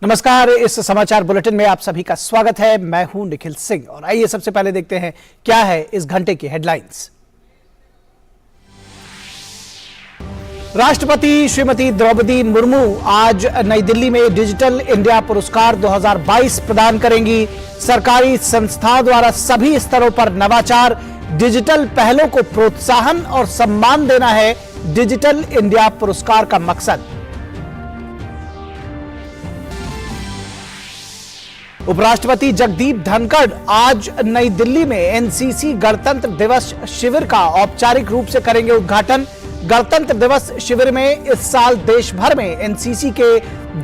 नमस्कार, इस समाचार बुलेटिन में आप सभी का स्वागत है। मैं हूं निखिल सिंह और आइए सबसे पहले देखते हैं क्या है इस घंटे की हेडलाइंस। राष्ट्रपति श्रीमती द्रौपदी मुर्मू आज नई दिल्ली में डिजिटल इंडिया पुरस्कार 2022 प्रदान करेंगी। सरकारी संस्थाओं द्वारा सभी स्तरों पर नवाचार, डिजिटल पहलों को प्रोत्साहन और सम्मान देना है डिजिटल इंडिया पुरस्कार का मकसद। उपराष्ट्रपति जगदीप धनखड़ आज नई दिल्ली में एनसीसी गणतंत्र दिवस शिविर का औपचारिक रूप से करेंगे उद्घाटन। गणतंत्र दिवस शिविर में इस साल देश भर में एनसीसी के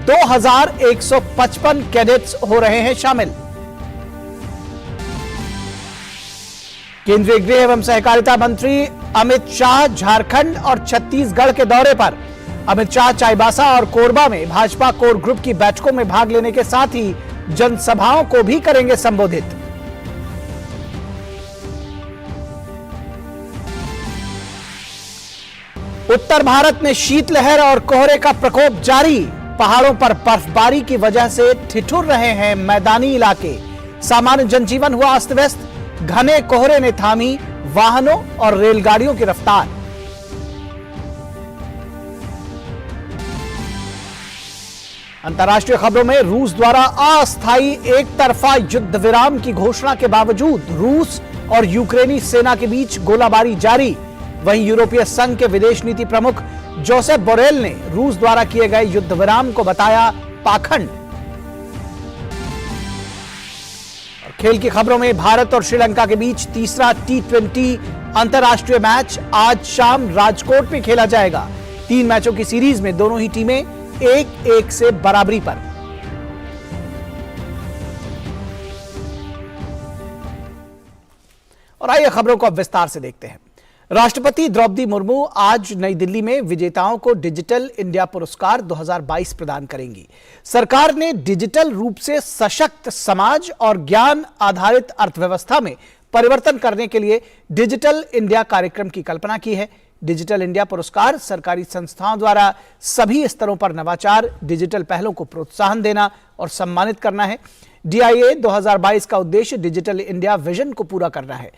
2155 कैडेट्स हो रहे हैं शामिल। केंद्रीय गृह एवं सहकारिता मंत्री अमित शाह झारखंड और छत्तीसगढ़ के दौरे पर। अमित शाह चाईबासा और कोरबा में भाजपा कोर ग्रुप की बैठकों में भाग लेने के साथ ही जनसभाओं को भी करेंगे संबोधित। उत्तर भारत में शीतलहर और कोहरे का प्रकोप जारी। पहाड़ों पर बर्फबारी की वजह से ठिठुर रहे हैं मैदानी इलाके। सामान्य जनजीवन हुआ अस्त व्यस्त। घने कोहरे ने थामी वाहनों और रेलगाड़ियों की रफ्तार। अंतर्राष्ट्रीय खबरों में रूस द्वारा अस्थायी एक तरफा युद्ध विराम की घोषणा के बावजूद रूस और यूक्रेनी सेना के बीच गोलाबारी जारी। वहीं यूरोपीय संघ के विदेश नीति प्रमुख जोसेफ बोरेल ने रूस द्वारा किए गए युद्ध विराम को बताया पाखंड। और खेल की खबरों में भारत और श्रीलंका के बीच तीसरा T20 अंतर्राष्ट्रीय मैच आज शाम राजकोट में खेला जाएगा। 3 मैचों की सीरीज में दोनों ही टीमें 1-1 से बराबरी पर। और आइए खबरों को अब विस्तार से देखते हैं। राष्ट्रपति द्रौपदी मुर्मू आज नई दिल्ली में विजेताओं को डिजिटल इंडिया पुरस्कार 2022 प्रदान करेंगी। सरकार ने डिजिटल रूप से सशक्त समाज और ज्ञान आधारित अर्थव्यवस्था में परिवर्तन करने के लिए डिजिटल इंडिया कार्यक्रम की कल्पना की है। डिजिटल इंडिया पुरस्कार सरकारी संस्थाओं द्वारा सभी स्तरों पर नवाचार, डिजिटल पहलों को प्रोत्साहन देना और सम्मानित करना है। DIA 2022 का उद्देश्य डिजिटल इंडिया विजन को पूरा करना है।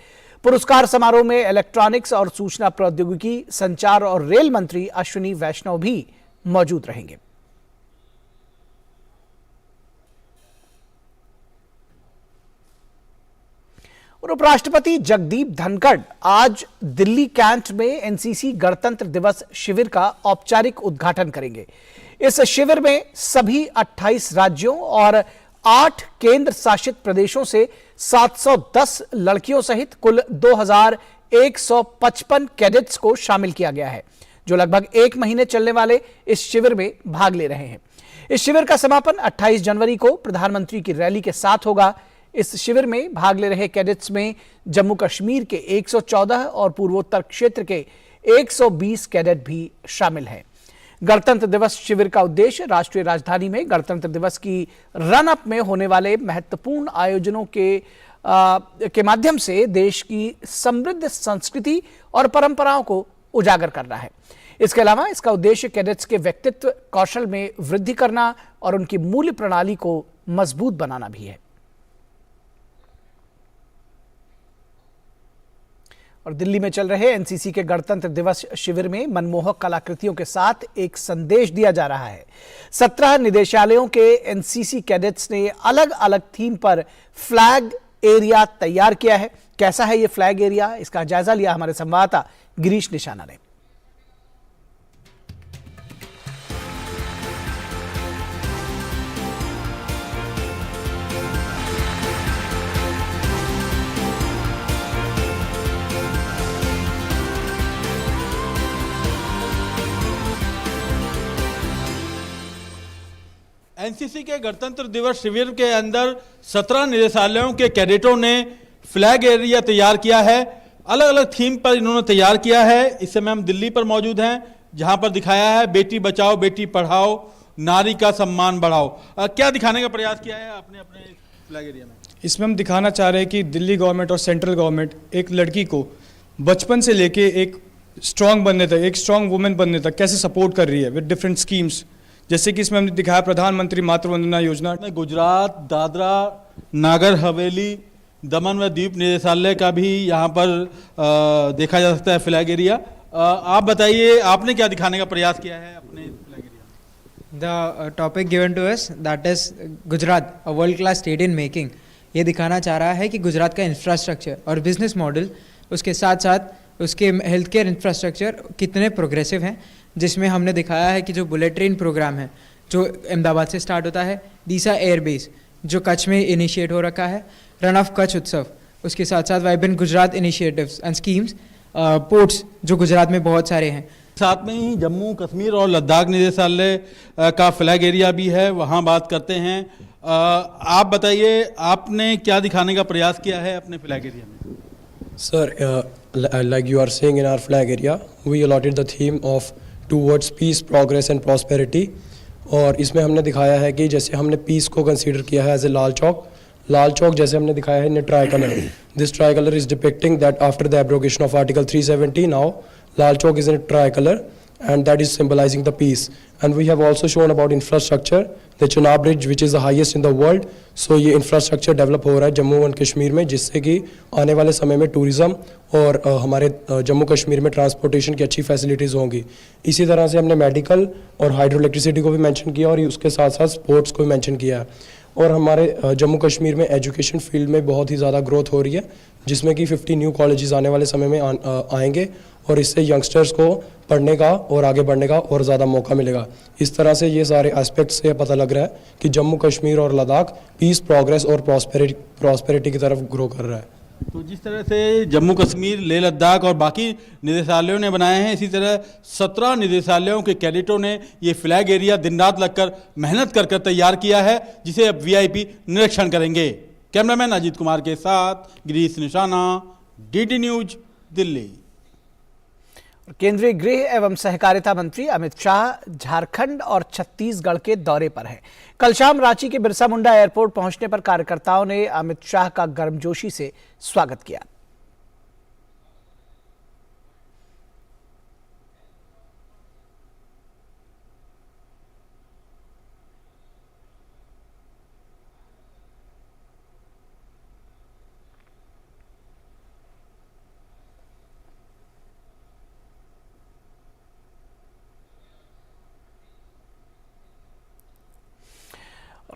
पुरस्कार समारोह में इलेक्ट्रॉनिक्स और सूचना प्रौद्योगिकी, संचार और रेल मंत्री अश्विनी वैष्णव भी मौजूद रहेंगे। और उपराष्ट्रपति जगदीप धनखड़ आज दिल्ली कैंट में एनसीसी गणतंत्र दिवस शिविर का औपचारिक उद्घाटन करेंगे। इस शिविर में सभी 28 राज्यों और 8 केंद्र शासित प्रदेशों से 710 लड़कियों सहित कुल 2155 कैडेट्स को शामिल किया गया है, जो लगभग 1 महीने चलने वाले इस शिविर में भाग ले रहे हैं। इस शिविर का समापन 28 जनवरी को प्रधानमंत्री की रैली के साथ होगा। इस शिविर में भाग ले रहे कैडेट्स में जम्मू कश्मीर के 114 और पूर्वोत्तर क्षेत्र के 120 कैडेट भी शामिल हैं। गणतंत्र दिवस शिविर का उद्देश्य राष्ट्रीय राजधानी में गणतंत्र दिवस की रन अप में होने वाले महत्वपूर्ण आयोजनों के माध्यम से देश की समृद्ध संस्कृति और परंपराओं को उजागर करना है। इसके अलावा इसका उद्देश्य कैडेट्स के व्यक्तित्व कौशल में वृद्धि करना और उनकी मूल्य प्रणाली को मजबूत बनाना भी है। और दिल्ली में चल रहे एनसीसी के गणतंत्र दिवस शिविर में मनमोहक कलाकृतियों के साथ एक संदेश दिया जा रहा है। 17 निदेशालयों के एनसीसी कैडेट्स ने अलग अलग थीम पर फ्लैग एरिया तैयार किया है। कैसा है ये फ्लैग एरिया, इसका जायजा लिया हमारे संवाददाता गिरीश निशाना ने। एनसीसी के गणतंत्र दिवस शिविर के अंदर 17 निदेशालयों के कैडेटों ने फ्लैग एरिया तैयार किया है। अलग अलग थीम पर इन्होंने तैयार किया है। इस समय हम दिल्ली पर मौजूद हैं, जहां पर दिखाया है बेटी बचाओ बेटी पढ़ाओ, नारी का सम्मान बढ़ाओ। क्या दिखाने का प्रयास किया है आपने अपने फ्लैग एरिया में? इसमें हम दिखाना चाह रहे हैं कि दिल्ली गवर्नमेंट और सेंट्रल गवर्नमेंट एक लड़की को बचपन से लेके एक स्ट्रांग बनने तक, एक स्ट्रांग वुमेन बनने तक कैसे सपोर्ट कर रही है विद डिफरेंट स्कीम्स, जैसे कि इसमें हमने दिखाया प्रधानमंत्री मातृ वंदना योजना। में गुजरात, दादरा, नागर हवेली, दमन व दीप निदेशालय का भी यहाँ पर देखा जा सकता है फ्लैग एरिया। आप बताइए, आपने क्या दिखाने का प्रयास किया है अपने फ्लैग एरिया में? The topic given to us, that is Gujarat, a world class state in making. ये दिखाना चाह रहा है कि गुजरात का इंफ्रास्ट्रक्चर और बिजनेस मॉडल, उसके साथ साथ उसके हेल्थ केयर इंफ्रास्ट्रक्चर कितने प्रोग्रेसिव हैं, जिसमें हमने दिखाया है कि जो बुलेट ट्रेन प्रोग्राम है जो अहमदाबाद से स्टार्ट होता है, दीसा एयरबेस जो कच्छ में इनिशिएट हो रखा है, रन ऑफ कच्छ उत्सव, उसके साथ साथ vibrant Gujarat initiatives and schemes, ports जो गुजरात में बहुत सारे हैं। साथ में ही जम्मू कश्मीर और लद्दाख निदेशालय का फ्लैग एरिया भी है, वहाँ बात करते हैं। आप बताइए, आपने क्या दिखाने का प्रयास किया है अपने फ्लैग एरिया में? Sir, like you are saying in our flag area, we allotted the theme of towards peace, progress and prosperity. और इसमें हमने दिखाया है कि जैसे हमने पीस को कंसीडर किया है एज ए लाल चौक जैसे हमने दिखाया है in tricolour. This tricolour is depicting that after the abrogation of article 370 now Lal Chowk is in a tricolor and that is symbolizing the peace. And we have also shown about infrastructure, the Chenab Bridge which is the highest in the world. So ये infrastructure develop हो रहा है Jammu and Kashmir में, जिससे कि आने वाले समय में टूरिज़्म और हमारे जम्मू कश्मीर में ट्रांसपोर्टेशन की अच्छी फैसिलिटीज़ होंगी। इसी तरह से हमने मेडिकल और हाइड्रो इलेक्ट्रिसिटी को भी मेंशन किया और उसके साथ साथ स्पोर्ट्स को भी मेंशन किया है। और हमारे जम्मू कश्मीर में एजुकेशन फील्ड में बहुत ही ज़्यादा ग्रोथ हो रही है, जिसमें कि 50 न्यू कॉलेजेस आने वाले समय में आएंगे और इससे यंगस्टर्स को पढ़ने का और आगे बढ़ने का और ज़्यादा मौका मिलेगा। इस तरह से ये सारे एस्पेक्ट्स से पता लग रहा है कि जम्मू कश्मीर और लद्दाख पीस, प्रोग्रेस और प्रॉस्पेरिटी की तरफ ग्रो कर रहा है। तो जिस तरह से जम्मू कश्मीर, लेह लद्दाख और बाकी निदेशालयों ने बनाए हैं, इसी तरह 17 निदेशालयों के कैडेटों ने ये फ्लैग एरिया दिन रात लगकर मेहनत कर तैयार किया है, जिसे अब वीआईपी निरीक्षण करेंगे। कैमरामैन अजीत कुमार के साथ गिरीश निशाना, डीडी न्यूज, दिल्ली। केंद्रीय गृह एवं सहकारिता मंत्री अमित शाह झारखंड और छत्तीसगढ़ के दौरे पर हैं। कल शाम रांची के बिरसा मुंडा एयरपोर्ट पहुंचने पर कार्यकर्ताओं ने अमित शाह का गर्मजोशी से स्वागत किया।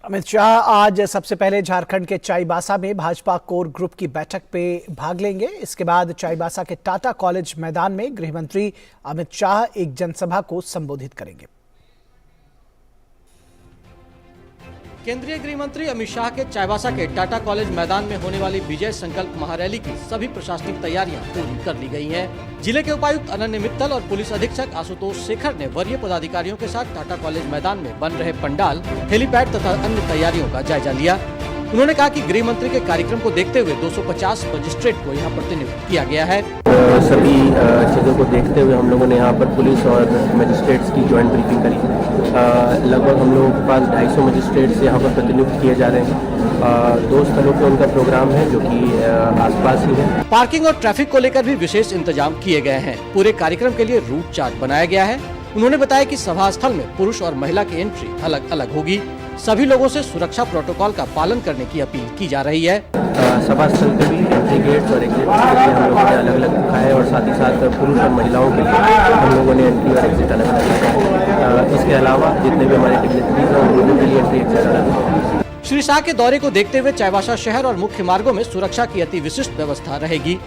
अमित शाह आज सबसे पहले झारखंड के चाईबासा में भाजपा कोर ग्रुप की बैठक पे भाग लेंगे। इसके बाद चाईबासा के टाटा कॉलेज मैदान में गृह मंत्री अमित शाह एक जनसभा को संबोधित करेंगे। केंद्रीय गृह मंत्री अमित शाह के चाईबासा के टाटा कॉलेज मैदान में होने वाली विजय संकल्प महारैली की सभी प्रशासनिक तैयारियां पूरी कर ली गई हैं। जिले के उपायुक्त अनन्य मित्तल और पुलिस अधीक्षक आशुतोष शेखर ने वरीय पदाधिकारियों के साथ टाटा कॉलेज मैदान में बन रहे पंडाल, हेलीपैड तथा अन्य तैयारियों का जायजा लिया। उन्होंने कहा कि गृह मंत्री के कार्यक्रम को देखते हुए 250 मजिस्ट्रेट को यहाँ प्रतिनियुक्त किया गया है। सभी चीज़ों को देखते हुए हम लोगों ने यहाँ पर पुलिस और मजिस्ट्रेट्स की ज्वाइंट ब्रीफिंग करी। लगभग हम लोगों के पास 250 मजिस्ट्रेट्स यहाँ पर प्रतिनियुक्त किए जा रहे हैं। 2 स्थलों पर उनका प्रोग्राम है जो कि आसपास ही है। पार्किंग और ट्रैफिक को लेकर भी विशेष इंतजाम किए गए हैं। पूरे कार्यक्रम के लिए रूट चार्ट बनाया गया है। उन्होंने बताया कि सभा स्थल में पुरुष और महिला की एंट्री अलग अलग होगी। सभी लोगों से सुरक्षा प्रोटोकॉल का पालन करने की अपील की जा रही है। सभा स्थल के भी एंट्री गेट और एग्जिट के लिए हम लोगों ने अलग अलग रखा है और साथ ही साथ पुरुष और महिलाओं के लिए हम लोगों ने एंट्री और एग्जिट अलग अलग रखा है। इसके अलावा जितने भी हमारे डिग्निटरीज हैं उन लोगों के लिए एंट्री एग्जिट अलग है। श्री शाह के दौरे को देखते हुए चाईबासा शहर और मुख्य मार्गों में सुरक्षा की अति विशिष्ट व्यवस्था रहेगी।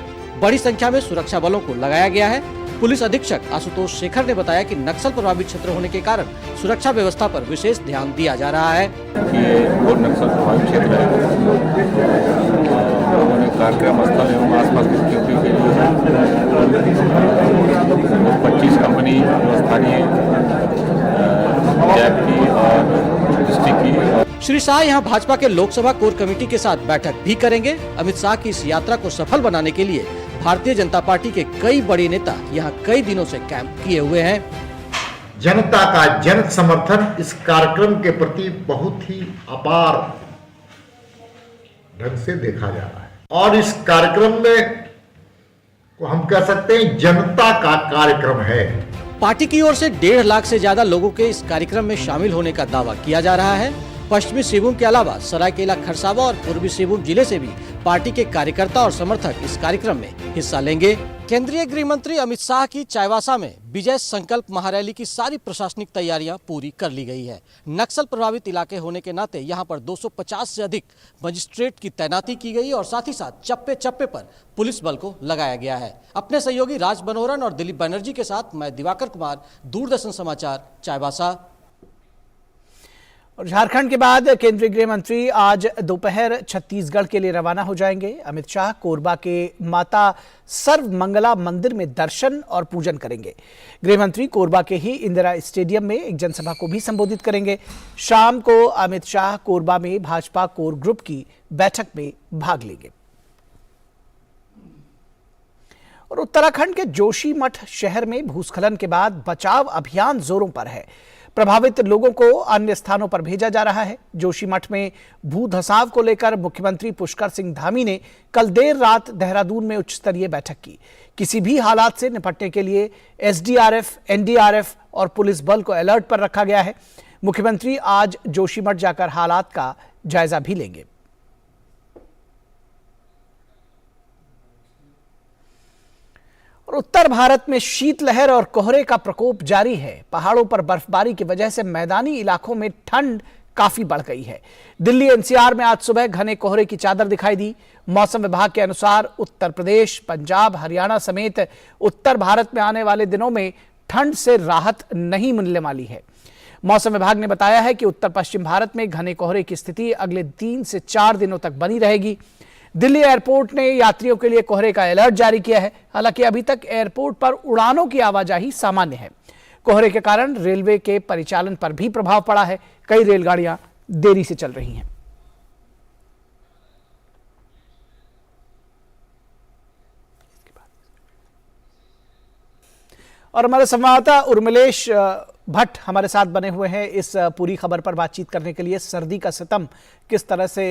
बड़ी संख्या में सुरक्षा बलों को लगाया गया है। पुलिस अधीक्षक आशुतोष शेखर ने बताया कि नक्सल प्रभावित क्षेत्र होने के कारण सुरक्षा व्यवस्था पर विशेष ध्यान दिया जा रहा है। ये और नक्सल प्रभावित क्षेत्र है। लोगों ने कार्यक्रम स्थल एवं आसपास की सिक्योरिटी के लिए 25 कंपनी स्थानीय जैप की और डिस्ट्रिक्ट की। श्री शाह यहाँ भाजपा के लोकसभा कोर कमेटी के साथ बैठक भी करेंगे। अमित शाह की इस यात्रा को सफल बनाने के लिए भारतीय जनता पार्टी के कई बड़े नेता यहाँ कई दिनों से कैंप किए हुए हैं। जनता का जन समर्थन इस कार्यक्रम के प्रति बहुत ही अपार ढंग से देखा जा रहा है और इस कार्यक्रम में को हम कह सकते हैं जनता का कार्यक्रम है। पार्टी की ओर से 1.5 लाख से ज्यादा लोगों के इस कार्यक्रम में शामिल होने का दावा किया जा रहा है। पश्चिमी सिंहभूम के अलावा सरायकेला खरसावां और पूर्वी सिंहभूम जिले से भी पार्टी के कार्यकर्ता और समर्थक इस कार्यक्रम में हिस्सा लेंगे। केंद्रीय गृह मंत्री अमित शाह की चाईबासा में विजय संकल्प महारैली की सारी प्रशासनिक तैयारियां पूरी कर ली गई है। नक्सल प्रभावित इलाके होने के नाते यहां पर 250 से अधिक मजिस्ट्रेट की तैनाती की गई और साथ ही साथ चप्पे चप्पे पर पुलिस बल को लगाया गया है। अपने सहयोगी राज बनोरन और दिलीप बनर्जी के साथ मैं दिवाकर कुमार, दूरदर्शन समाचार, चाईबासा। और झारखंड के बाद केंद्रीय गृह मंत्री आज दोपहर छत्तीसगढ़ के लिए रवाना हो जाएंगे। अमित शाह कोरबा के माता सर्वमंगला मंदिर में दर्शन और पूजन करेंगे। गृह मंत्री कोरबा के ही इंदिरा स्टेडियम में एक जनसभा को भी संबोधित करेंगे। शाम को अमित शाह कोरबा में भाजपा कोर ग्रुप की बैठक में भाग लेंगे। और उत्तराखंड के जोशीमठ शहर में भूस्खलन के बाद बचाव अभियान जोरों पर है। प्रभावित लोगों को अन्य स्थानों पर भेजा जा रहा है। जोशीमठ में भू धंसाव को लेकर मुख्यमंत्री पुष्कर सिंह धामी ने कल देर रात देहरादून में उच्च स्तरीय बैठक की। किसी भी हालात से निपटने के लिए एसडीआरएफ, एनडीआरएफ और पुलिस बल को अलर्ट पर रखा गया है। मुख्यमंत्री आज जोशीमठ जाकर हालात का जायजा भी लेंगे। और उत्तर भारत में शीतलहर और कोहरे का प्रकोप जारी है। पहाड़ों पर बर्फबारी की वजह से मैदानी इलाकों में ठंड काफी बढ़ गई है। दिल्ली एनसीआर में आज सुबह घने कोहरे की चादर दिखाई दी। मौसम विभाग के अनुसार उत्तर प्रदेश, पंजाब, हरियाणा समेत उत्तर भारत में आने वाले दिनों में ठंड से राहत नहीं मिलने वाली है। मौसम विभाग ने बताया है कि उत्तर पश्चिम भारत में घने कोहरे की स्थिति अगले 3 से 4 दिनों तक बनी रहेगी। दिल्ली एयरपोर्ट ने यात्रियों के लिए कोहरे का अलर्ट जारी किया है। हालांकि अभी तक एयरपोर्ट पर उड़ानों की आवाजाही सामान्य है। कोहरे के कारण रेलवे के परिचालन पर भी प्रभाव पड़ा है। कई रेलगाड़ियां देरी से चल रही हैं। और हमारे संवाददाता उर्मिलेश भट्ट हमारे साथ बने हुए हैं इस पूरी खबर पर बातचीत करने के लिए। सर्दी का सितम किस तरह से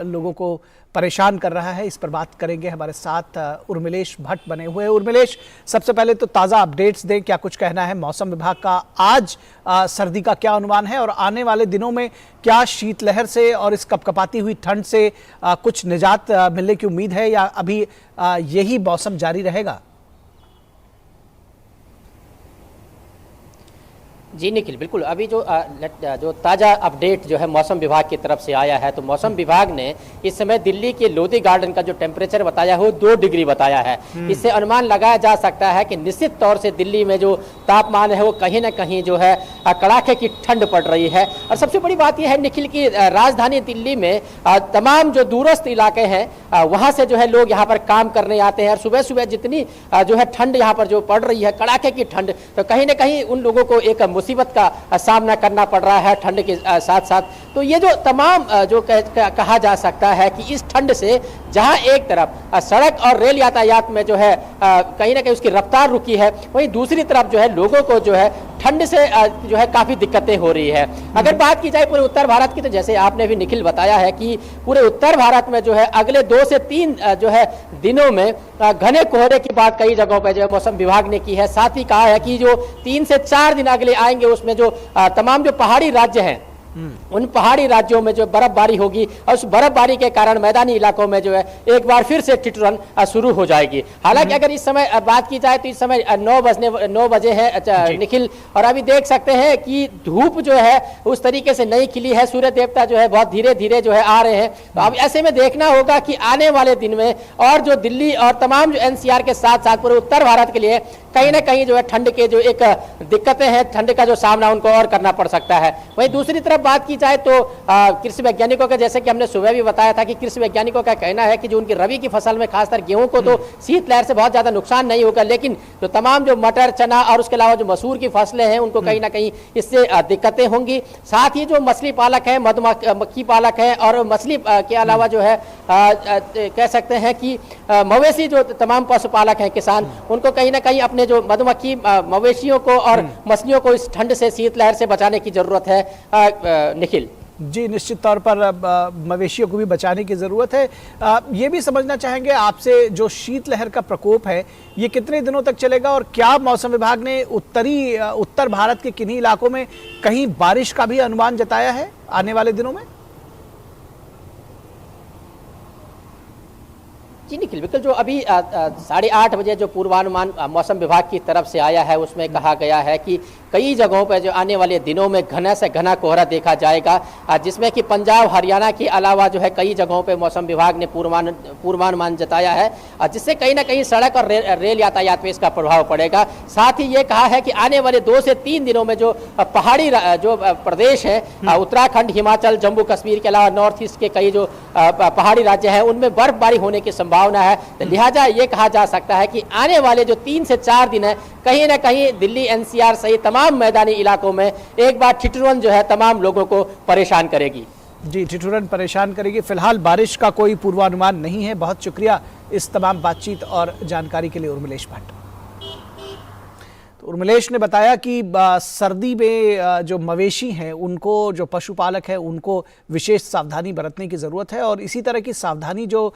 लोगों को परेशान कर रहा है, इस पर बात करेंगे। हमारे साथ उर्मिलेश भट्ट बने हुए हैं। उर्मिलेश, सबसे पहले तो ताज़ा अपडेट्स दें, क्या कुछ कहना है मौसम विभाग का? आज सर्दी का क्या अनुमान है और आने वाले दिनों में क्या शीतलहर से और इस कपकपाती हुई ठंड से कुछ निजात मिलने की उम्मीद है या अभी यही मौसम जारी रहेगा? जी निखिल, बिल्कुल। अभी जो ताज़ा अपडेट जो है मौसम विभाग की तरफ से आया है, तो मौसम विभाग ने इस समय दिल्ली के लोधी गार्डन का जो टेम्परेचर बताया हो 2 डिग्री बताया है। इससे अनुमान लगाया जा सकता है कि निश्चित तौर से दिल्ली में जो तापमान है वो कहीं ना कहीं जो है कड़ाके की ठंड पड़ रही है। और सबसे बड़ी बात यह है निखिल की राजधानी दिल्ली में तमाम जो दूरस्थ इलाके हैं वहाँ से जो है लोग यहाँ पर काम करने आते हैं। और सुबह सुबह जितनी जो है ठंड यहाँ पर जो पड़ रही है, कड़ाके की ठंड, तो कहीं ना कहीं उन लोगों को एक मुसीबत का सामना करना पड़ रहा है ठंड के साथ साथ। तो ये जो तमाम जो कहा जा सकता है कि इस ठंड से जहां एक तरफ सड़क और रेल यातायात में जो है कहीं ना कहीं उसकी रफ्तार रुकी है, वहीं दूसरी तरफ जो है लोगों को जो है ठंड से जो है काफी दिक्कतें हो रही है। अगर बात की जाए पूरे उत्तर भारत की, तो जैसे आपने भी निखिल बताया है कि पूरे उत्तर भारत में जो है अगले 2 से 3 जो है दिनों में घने कोहरे की बात कई जगहों पर जो है मौसम विभाग ने की है। साथ ही कहा है कि जो 3 से 4 दिन अगले आएंगे उसमें जो तमाम जो पहाड़ी राज्य हैं उन पहाड़ी राज्यों में जो बर्फबारी होगी और उस बर्फबारी के कारण मैदानी इलाकों में जो है एक बार फिर से ठिठुरन शुरू हो जाएगी। हालांकि अगर इस समय बात की जाए तो इस समय 9 बजे है निखिल, और अभी देख सकते हैं कि धूप जो है उस तरीके से नहीं खिली है। सूर्य देवता जो है बहुत धीरे धीरे जो है आ रहे हैं। तो अब ऐसे में देखना होगा कि आने वाले दिन में और जो दिल्ली और तमाम जो एनसीआर के साथ साथ पूरे उत्तर भारत के लिए कहीं ना कहीं जो है ठंड के जो एक दिक्कतें हैं, ठंड का जो सामना उनको और करना पड़ सकता है। वहीं दूसरी तरफ बात की जाए तो कृषि वैज्ञानिकों का, जैसे कि हमने सुबह भी बताया था कि कृषि वैज्ञानिकों का कहना है कि जो उनकी रबी की फसल में खासकर गेहूं को तो शीतलहर से बहुत ज्यादा नुकसान नहीं होगा, लेकिन जो तमाम जो मटर, चना और उसके अलावा जो मसूर की फसलें हैं उनको कहीं ना कहीं इससे दिक्कतें होंगी। साथ ही जो मछली पालक है, मधुमक्खी पालक है और मछली के अलावा जो है कह सकते हैं कि मवेशी जो तमाम पशुपालक हैं किसान, उनको कहीं ना कहीं अपने जो मधुमक्खी मवेशियों को और मछलियों को इस ठंड से, शीतलहर से बचाने की जरूरत है निखिल। जी, निश्चित तौर पर मवेशियों को भी बचाने की ज़रूरत है। ये भी समझना चाहेंगे आपसे, जो शीतलहर का प्रकोप है ये कितने दिनों तक चलेगा और क्या मौसम विभाग ने उत्तर भारत के किन्हीं इलाकों में कहीं बारिश का भी अनुमान जताया है आने वाले दिनों में? जी निखिल, बिल्कुल जो अभी 8:30 बजे जो पूर्वानुमान मौसम विभाग की तरफ से आया है उसमें कहा गया है कि कई जगहों पर जो आने वाले दिनों में घना से घना कोहरा देखा जाएगा, जिसमें कि पंजाब हरियाणा के अलावा जो है कई जगहों पर मौसम विभाग ने पूर्वानुमान जताया है, जिससे कहीं ना कहीं सड़क और रेल यातायात में इसका प्रभाव पड़ेगा। साथ ही ये कहा है कि आने वाले 2 से 3 दिनों में जो पहाड़ी जो प्रदेश है, उत्तराखंड, हिमाचल, जम्मू कश्मीर के अलावा नॉर्थ ईस्ट के कई जो पहाड़ी राज्य हैं उनमें बर्फबारी होने की संभावना है। तो लिहाजा ये कहा जा सकता है कि आने वाले जो 3 से 4 दिन है कहीं ना कहीं दिल्ली एनसीआर सहित तमाम मैदानी इलाकों में एक बार ठिठुरन जो है तमाम लोगों को परेशान करेगी। जी, ठिठुरन परेशान करेगी। फिलहाल बारिश का कोई पूर्वानुमान नहीं है। बहुत शुक्रिया इस तमाम बातचीत और जानकारी के लिए उर्मिलेश भट्ट। तो उर्मिलेश ने बताया कि सर्दी में जो मवेशी हैं उनको, जो पशुपालक हैं उनको विशेष सावधानी बरतने की ज़रूरत है और इसी तरह की सावधानी जो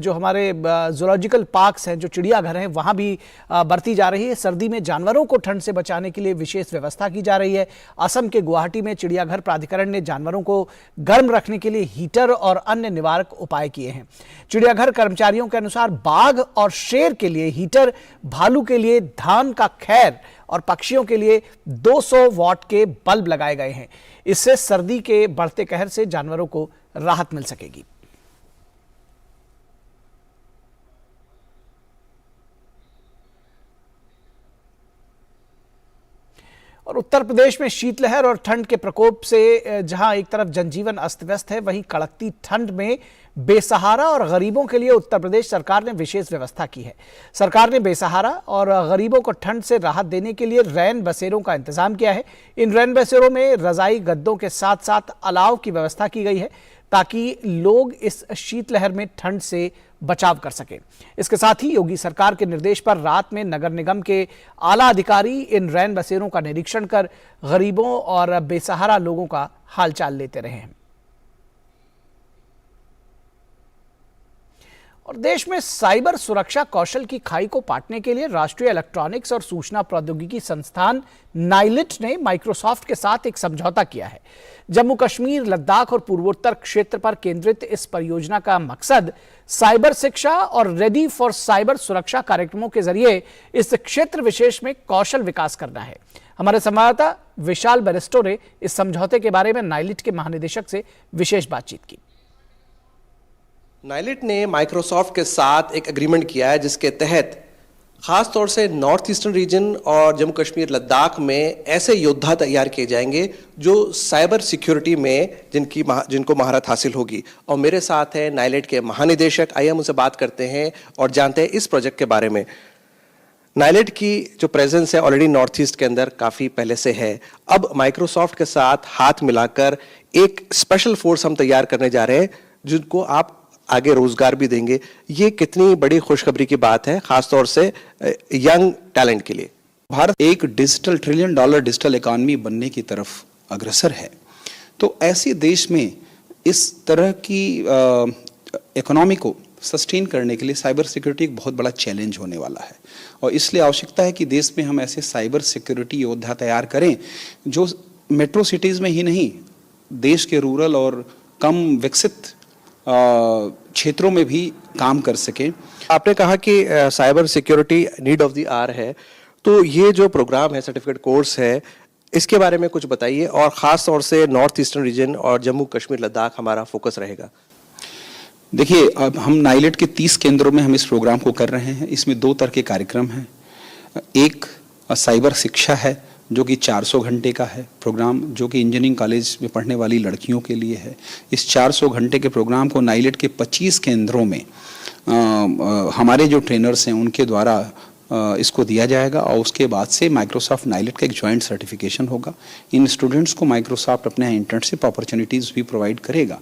हमारे जूलॉजिकल पार्क्स हैं, जो चिड़ियाघर हैं, वहाँ भी बरती जा रही है। सर्दी में जानवरों को ठंड से बचाने के लिए विशेष व्यवस्था की जा रही है। असम के गुवाहाटी में चिड़ियाघर प्राधिकरण ने जानवरों को गर्म रखने के लिए हीटर और अन्य निवारक उपाय किए हैं। चिड़ियाघर कर्मचारियों के अनुसार बाघ और शेर के लिए हीटर, भालू के लिए धान का खैर और पक्षियों के लिए 200 वॉट के बल्ब लगाए गए हैं। इससे सर्दी के बढ़ते कहर से जानवरों को राहत मिल सकेगी। और उत्तर प्रदेश में शीतलहर और ठंड के प्रकोप से जहां एक तरफ जनजीवन अस्त व्यस्त है, वहीं कड़कती ठंड में बेसहारा और गरीबों के लिए उत्तर प्रदेश सरकार ने विशेष व्यवस्था की है। सरकार ने बेसहारा और गरीबों को ठंड से राहत देने के लिए रैन बसेरों का इंतजाम किया है। इन रैन बसेरों में रजाई गद्दों के साथ साथ अलाव की व्यवस्था की गई है ताकि लोग इस शीतलहर में ठंड से बचाव कर सकें। इसके साथ ही योगी सरकार के निर्देश पर रात में नगर निगम के आला अधिकारी इन रैन बसेरों का निरीक्षण कर गरीबों और बेसहारा लोगों का हालचाल लेते रहे हैं। और देश में साइबर सुरक्षा कौशल की खाई को पाटने के लिए राष्ट्रीय इलेक्ट्रॉनिक्स और सूचना प्रौद्योगिकी संस्थान नाइलिट ने माइक्रोसॉफ्ट के साथ एक समझौता किया है। जम्मू कश्मीर, लद्दाख और पूर्वोत्तर क्षेत्र पर केंद्रित इस परियोजना का मकसद साइबर शिक्षा और रेडी फॉर साइबर सुरक्षा कार्यक्रमों के जरिए इस क्षेत्र विशेष में कौशल विकास करना है। हमारे संवाददाता विशाल बेरिस्टो ने इस समझौते के बारे में नाइलिट के महानिदेशक से विशेष बातचीत की। नाइलिट ने माइक्रोसॉफ्ट के साथ एक एग्रीमेंट किया है जिसके तहत खास तौर से नॉर्थ ईस्टर्न रीजन और जम्मू कश्मीर, लद्दाख में ऐसे योद्धा तैयार किए जाएंगे जो साइबर सिक्योरिटी में जिनको महारत हासिल होगी। और मेरे साथ है नाइलिट के महानिदेशक, आइए हम उनसे बात करते हैं और जानते हैं इस प्रोजेक्ट के बारे में। नाइलिट की जो प्रेजेंस है ऑलरेडी नॉर्थ ईस्ट के अंदर काफ़ी पहले से है। अब माइक्रोसॉफ्ट के साथ हाथ मिलाकर एक स्पेशल फोर्स हम तैयार करने जा रहे हैं जिनको आप आगे रोजगार भी देंगे। ये कितनी बड़ी खुशखबरी की बात है, खासतौर से यंग टैलेंट के लिए। भारत एक डिजिटल $1 ट्रिलियन डिजिटल इकॉनमी बनने की तरफ अग्रसर है, तो ऐसे देश में इस तरह की इकोनॉमी को सस्टेन करने के लिए साइबर सिक्योरिटी एक बहुत बड़ा चैलेंज होने वाला है। और इसलिए आवश्यकता है कि देश में हम ऐसे साइबर सिक्योरिटी योद्धा तैयार करें जो मेट्रो सिटीज़ में ही नहीं, देश के रूरल और कम विकसित क्षेत्रों में भी काम कर सके। आपने कहा कि cyber security need of the hour है, तो ये जो प्रोग्राम है, सर्टिफिकेट कोर्स है, इसके बारे में कुछ बताइए। और ख़ास तौर से नॉर्थ ईस्टर्न रीजन और जम्मू कश्मीर, लद्दाख हमारा फोकस रहेगा। देखिए, अब हम नाइलिट के 30 केंद्रों में हम इस प्रोग्राम को कर रहे हैं। इसमें 2 तरह के कार्यक्रम हैं। एक साइबर शिक्षा है जो कि 400 घंटे का है प्रोग्राम, जो कि इंजीनियरिंग कॉलेज में पढ़ने वाली लड़कियों के लिए है। इस 400 घंटे के प्रोग्राम को नाइलिट के 25 केंद्रों में हमारे जो ट्रेनर्स हैं उनके द्वारा इसको दिया जाएगा और उसके बाद से माइक्रोसॉफ्ट नाइलिट का एक जॉइंट सर्टिफिकेशन होगा। इन स्टूडेंट्स को माइक्रोसॉफ्ट अपने यहाँ इंटर्नशिप अपॉर्चुनिटीज़ भी प्रोवाइड करेगा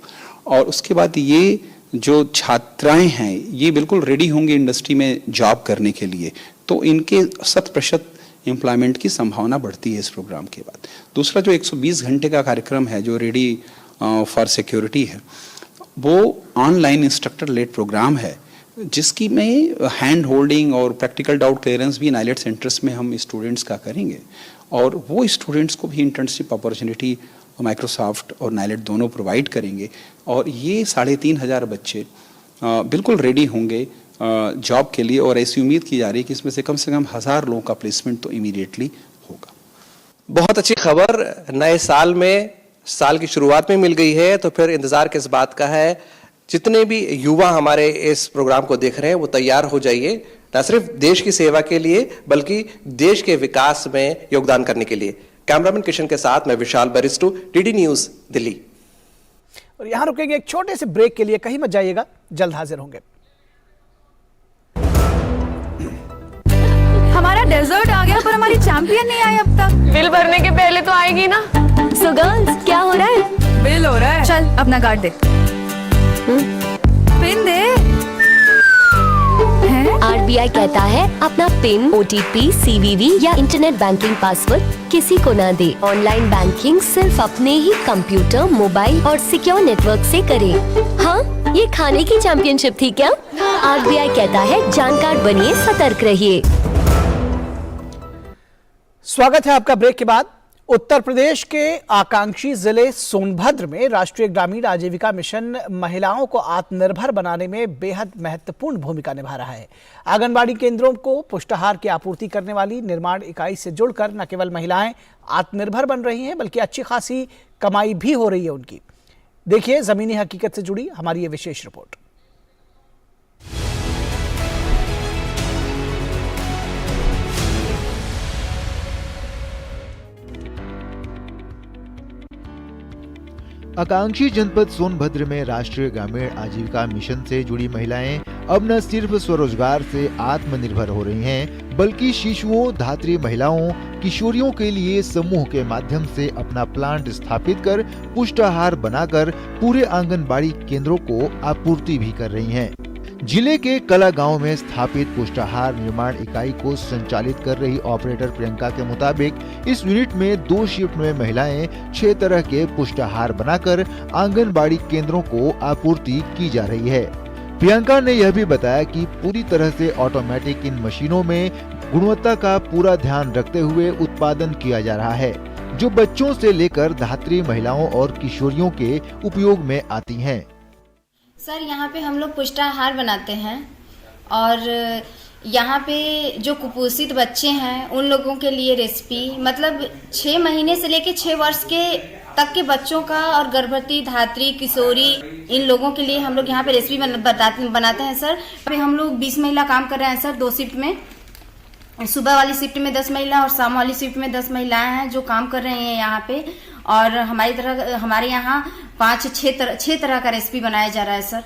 और उसके बाद ये जो छात्राएँ हैं ये बिल्कुल रेडी होंगे इंडस्ट्री में जॉब करने के लिए, तो इनके 100% एम्प्लॉयमेंट की संभावना बढ़ती है इस प्रोग्राम के बाद। दूसरा जो 120 घंटे का कार्यक्रम है जो रेडी फॉर सिक्योरिटी है, वो ऑनलाइन इंस्ट्रक्टर लेड प्रोग्राम है, जिसकी में हैंड होल्डिंग और प्रैक्टिकल डाउट क्लियरेंस भी नाइलेट सेंटर्स में हम स्टूडेंट्स का करेंगे, और वो स्टूडेंट्स को भी इंटर्नशिप अपॉर्चुनिटी माइक्रोसॉफ्ट और नाइलेट दोनों प्रोवाइड करेंगे। और ये 3,500 बच्चे बिल्कुल रेडी होंगे जॉब के लिए, और ऐसी उम्मीद की जा रही है कि इसमें से कम 1,000 लोगों का प्लेसमेंट तो इमीडिएटली होगा। बहुत अच्छी खबर नए साल में, साल की शुरुआत में मिल गई है, तो फिर इंतजार किस बात का है। जितने भी युवा हमारे इस प्रोग्राम को देख रहे हैं वो तैयार हो जाइए, न सिर्फ देश की सेवा के लिए बल्कि देश के विकास में योगदान करने के लिए। कैमरामैन किशन के साथ मैं विशाल बरिस्टू, डीडी न्यूज दिल्ली। और यहां रुकेंगे एक छोटे से ब्रेक के लिए, कहीं मत जाइएगा, जल्द हाजिर होंगे। हमारा डेजर्ट आ गया पर हमारी चैंपियन नहीं आई अब तक। बिल भरने के पहले तो आएगी ना। सो गर्ल्स, क्या हो रहा है? बिल हो रहा है। चल अपना कार्ड दे। पिन दे। RBI कहता है अपना पिन, OTP, CVV या इंटरनेट बैंकिंग पासवर्ड किसी को ना दे। ऑनलाइन बैंकिंग सिर्फ अपने ही कंप्यूटर, मोबाइल और सिक्योर नेटवर्क से करें। हाँ, ये खाने की चैंपियनशिप थी क्या? RBI कहता है जानकार बनिए, सतर्क रहिए। स्वागत है आपका ब्रेक के बाद। उत्तर प्रदेश के आकांक्षी जिले सोनभद्र में राष्ट्रीय ग्रामीण आजीविका मिशन महिलाओं को आत्मनिर्भर बनाने में बेहद महत्वपूर्ण भूमिका निभा रहा है। आंगनबाड़ी केंद्रों को पुष्टाहार की आपूर्ति करने वाली निर्माण इकाई से जुड़कर न केवल महिलाएं आत्मनिर्भर बन रही हैं, बल्कि अच्छी खासी कमाई भी हो रही है उनकी। देखिए जमीनी हकीकत से जुड़ी हमारी ये विशेष रिपोर्ट। आकांक्षी जनपद सोनभद्र में राष्ट्रीय ग्रामीण आजीविका मिशन से जुड़ी महिलाएं अब न सिर्फ स्वरोजगार से आत्मनिर्भर हो रही हैं, बल्कि शिशुओं, धात्री महिलाओं, किशोरियों के लिए समूह के माध्यम से अपना प्लांट स्थापित कर पुष्टाहार बनाकर पूरे आंगनबाड़ी केंद्रों को आपूर्ति भी कर रही हैं। जिले के कला गांव में स्थापित पुष्टाहार निर्माण इकाई को संचालित कर रही ऑपरेटर प्रियंका के मुताबिक इस यूनिट में 2 शिफ्ट में महिलाएं 6 तरह के पुष्टाहार बनाकर आंगनबाड़ी केंद्रों को आपूर्ति की जा रही है। प्रियंका ने यह भी बताया कि पूरी तरह से ऑटोमेटिक इन मशीनों में गुणवत्ता का पूरा ध्यान रखते हुए उत्पादन किया जा रहा है, जो बच्चों से लेकर धात्री महिलाओं और किशोरियों के उपयोग में आती हैं। सर, यहाँ पे हम लोग पुष्टाहार बनाते हैं और यहाँ पे जो कुपोषित बच्चे हैं उन लोगों के लिए रेसिपी, मतलब 6 महीने से लेकर 6 वर्ष के तक के बच्चों का और गर्भवती, धात्री, किशोरी, इन लोगों के लिए हम लोग यहाँ पे रेसिपी बनाते हैं सर। अभी हम लोग 20 महिला काम कर रहे हैं सर, 2 शिफ्ट में। सुबह वाली शिफ्ट में 10 महिला और शाम वाली शिफ्ट में 10 महिलाएं हैं जो काम कर रही हैं यहाँ पे। और हमारे यहाँ 5-6 तरह का रेसिपी बनाया जा रहा है सर।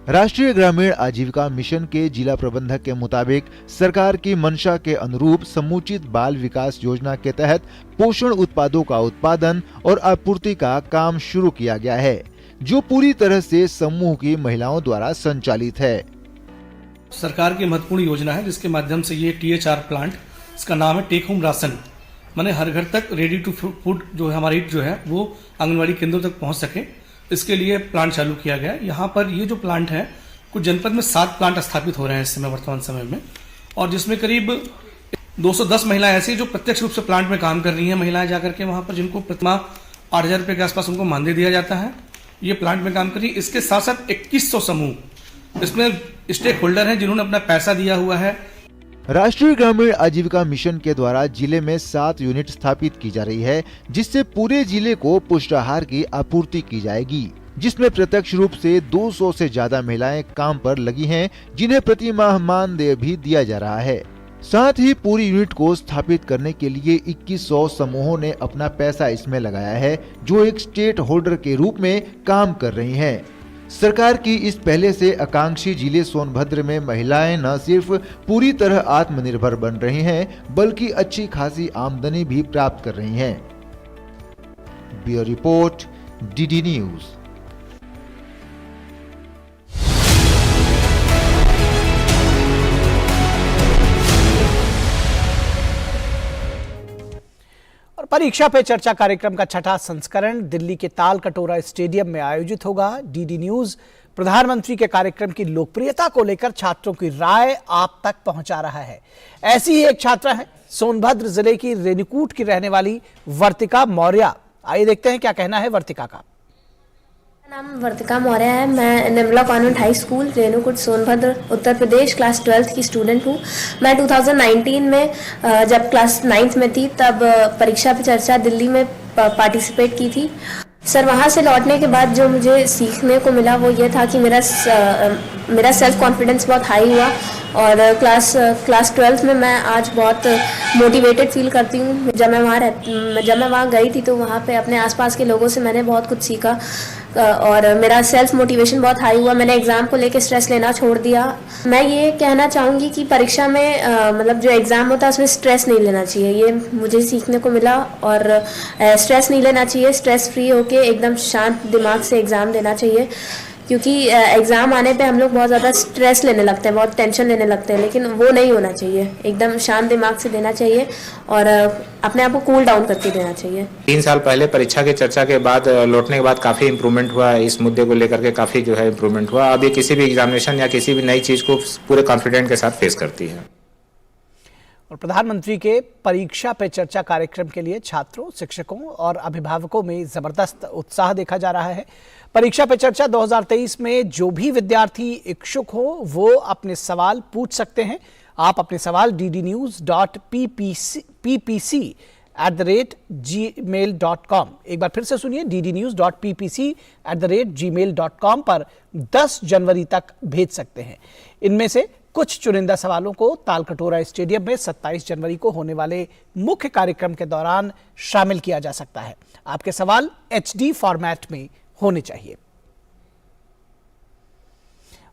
राष्ट्रीय ग्रामीण आजीविका मिशन के जिला प्रबंधक के मुताबिक सरकार की मंशा के अनुरूप समुचित बाल विकास योजना के तहत पोषण उत्पादों का उत्पादन और आपूर्ति का काम शुरू किया गया है, जो पूरी तरह से समूह की महिलाओं द्वारा संचालित है। सरकार की महत्वपूर्ण योजना है जिसके माध्यम से ये THR प्लांट, इसका नाम है टेक होम राशन, माने हर घर तक रेडी टू फूड जो है हमारी जो है वो आंगनबाड़ी केंद्रों तक पहुंच सके, इसके लिए प्लांट चालू किया गया है। यहाँ पर ये जो प्लांट है कुछ जनपद में 7 प्लांट स्थापित हो रहे हैं इस समय, वर्तमान समय में, और जिसमें करीब 210 महिलाएं ऐसी जो प्रत्यक्ष रूप से प्लांट में काम कर रही हैं। महिलाएं जाकर के वहां पर जिनको प्रतिमाह 8,000 रुपये के आसपास उनको मानदेय दिया जाता है, ये प्लांट में काम कर रही है। इसके साथ साथ 2100 समूह इसमें स्टेक होल्डर हैं जिन्होंने अपना पैसा दिया हुआ है। राष्ट्रीय ग्रामीण आजीविका मिशन के द्वारा जिले में 7 यूनिट स्थापित की जा रही है, जिससे पूरे जिले को पुष्टाहार की आपूर्ति की जाएगी, जिसमें प्रत्यक्ष रूप से 200 से ज्यादा महिलाएं काम पर लगी हैं, जिन्हें प्रति माह मानदेय भी दिया जा रहा है। साथ ही पूरी यूनिट को स्थापित करने के लिए 2100 समूहों ने अपना पैसा इसमें लगाया है, जो एक स्टेट होल्डर के रूप में काम कर रही हैं। सरकार की इस पहले से आकांक्षी जिले सोनभद्र में महिलाएं न सिर्फ पूरी तरह आत्मनिर्भर बन रही हैं, बल्कि अच्छी खासी आमदनी भी प्राप्त कर रही हैं। Bureau report, DD news. परीक्षा पे चर्चा कार्यक्रम का छठा संस्करण दिल्ली के ताल कटोरा स्टेडियम में आयोजित होगा। डीडी न्यूज प्रधानमंत्री के कार्यक्रम की लोकप्रियता को लेकर छात्रों की राय आप तक पहुंचा रहा है। ऐसी ही एक छात्रा है सोनभद्र जिले की रेणुकूट की रहने वाली वर्तिका मौर्य। आइए देखते हैं क्या कहना है वर्तिका का। मेरा नाम वर्तिका मौर्य है। मैं Nirmala convent high school Renukoot Sonbhadra Uttar Pradesh class 12th की स्टूडेंट हूँ। मैं 2019 में जब क्लास 9th में थी तब परीक्षा पे चर्चा दिल्ली में पार्टिसिपेट की थी। सर वहाँ से लौटने के बाद जो मुझे सीखने को मिला वो ये था कि मेरा सेल्फ कॉन्फिडेंस बहुत हाई हुआ और क्लास 12th में मैं आज बहुत मोटिवेटेड फील करती हूँ। जब मैं वहाँ गई थी तो वहाँ पे अपने आसपास के लोगों से मैंने बहुत कुछ सीखा और मेरा सेल्फ मोटिवेशन बहुत हाई हुआ। मैंने एग्ज़ाम को लेकर स्ट्रेस लेना छोड़ दिया। मैं ये कहना चाहूँगी कि परीक्षा में मतलब जो एग्ज़ाम होता है उसमें स्ट्रेस नहीं लेना चाहिए, ये मुझे सीखने को मिला। और स्ट्रेस नहीं लेना चाहिए, स्ट्रेस फ्री होके एकदम शांत दिमाग से एग्ज़ाम देना चाहिए, क्योंकि एग्ज़ाम आने पे हम लोग बहुत ज़्यादा स्ट्रेस लेने लगते हैं, बहुत टेंशन लेने लगते हैं, लेकिन वो नहीं होना चाहिए। एकदम शांत दिमाग से देना चाहिए और अपने आप को कूल डाउन करके देना चाहिए। 3 साल पहले परीक्षा की चर्चा के बाद लौटने के बाद काफ़ी इम्प्रूवमेंट हुआ है। इस मुद्दे को लेकर के काफ़ी जो है इम्प्रूवमेंट हुआ। अब ये किसी भी एग्जामिनेशन या किसी भी नई चीज़ को पूरे कॉन्फिडेंट के साथ फेस करती है। और प्रधानमंत्री के परीक्षा पे चर्चा कार्यक्रम के लिए छात्रों, शिक्षकों और अभिभावकों में जबरदस्त उत्साह देखा जा रहा है। परीक्षा पे चर्चा 2023 में जो भी विद्यार्थी इच्छुक हो वो अपने सवाल पूछ सकते हैं। आप अपने सवाल ddnews.ppc@gmail.com एक बार फिर से सुनिए, ddnews.ppc@gmail.com पर 10 जनवरी तक भेज सकते हैं। इनमें से कुछ चुनिंदा सवालों को तालकटोरा स्टेडियम में 27 जनवरी को होने वाले मुख्य कार्यक्रम के दौरान शामिल किया जा सकता है। आपके सवाल HD फॉर्मेट में होने चाहिए।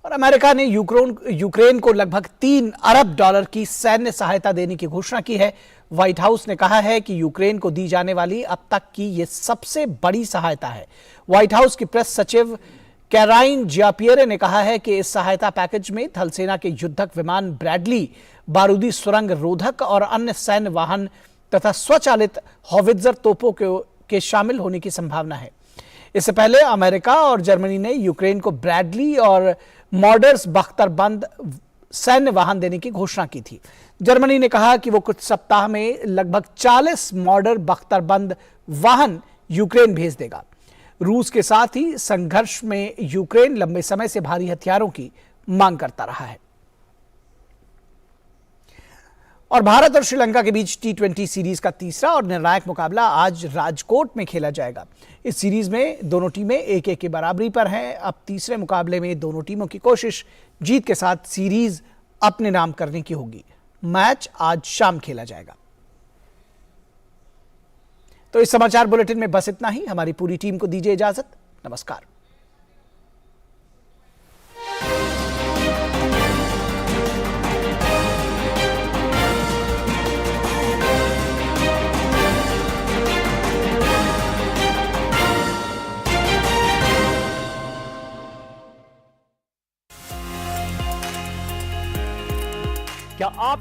और अमेरिका ने यूक्रेन को लगभग $3 अरब की सैन्य सहायता देने की घोषणा की है। व्हाइट हाउस ने कहा है कि यूक्रेन को दी जाने वाली अब तक की यह सबसे बड़ी सहायता है। व्हाइट हाउस की प्रेस सचिव कैराइन जियापियरे ने कहा है कि इस सहायता पैकेज में थल सेना के युद्धक विमान ब्रैडली, बारूदी सुरंग रोधक और अन्य सैन्य वाहन तथा स्वचालित हॉवित्जर तोपों के शामिल होने की संभावना है। इससे पहले अमेरिका और जर्मनी ने यूक्रेन को ब्रैडली और मॉडर्स बख्तरबंद सैन्य वाहन देने की घोषणा की थी। जर्मनी ने कहा कि वो कुछ सप्ताह में लगभग 40 मॉडर्न बख्तरबंद वाहन यूक्रेन भेज देगा। रूस के साथ ही संघर्ष में यूक्रेन लंबे समय से भारी हथियारों की मांग करता रहा है। और भारत और श्रीलंका के बीच T20 सीरीज का तीसरा और निर्णायक मुकाबला आज राजकोट में खेला जाएगा। इस सीरीज में दोनों टीमें 1-1 की बराबरी पर हैं। अब तीसरे मुकाबले में दोनों टीमों की कोशिश जीत के साथ सीरीज अपने नाम करने की होगी। मैच आज शाम खेला जाएगा। तो इस समाचार बुलेटिन में बस इतना ही। हमारी पूरी टीम को दीजिए इजाजत। नमस्कार। क्या आप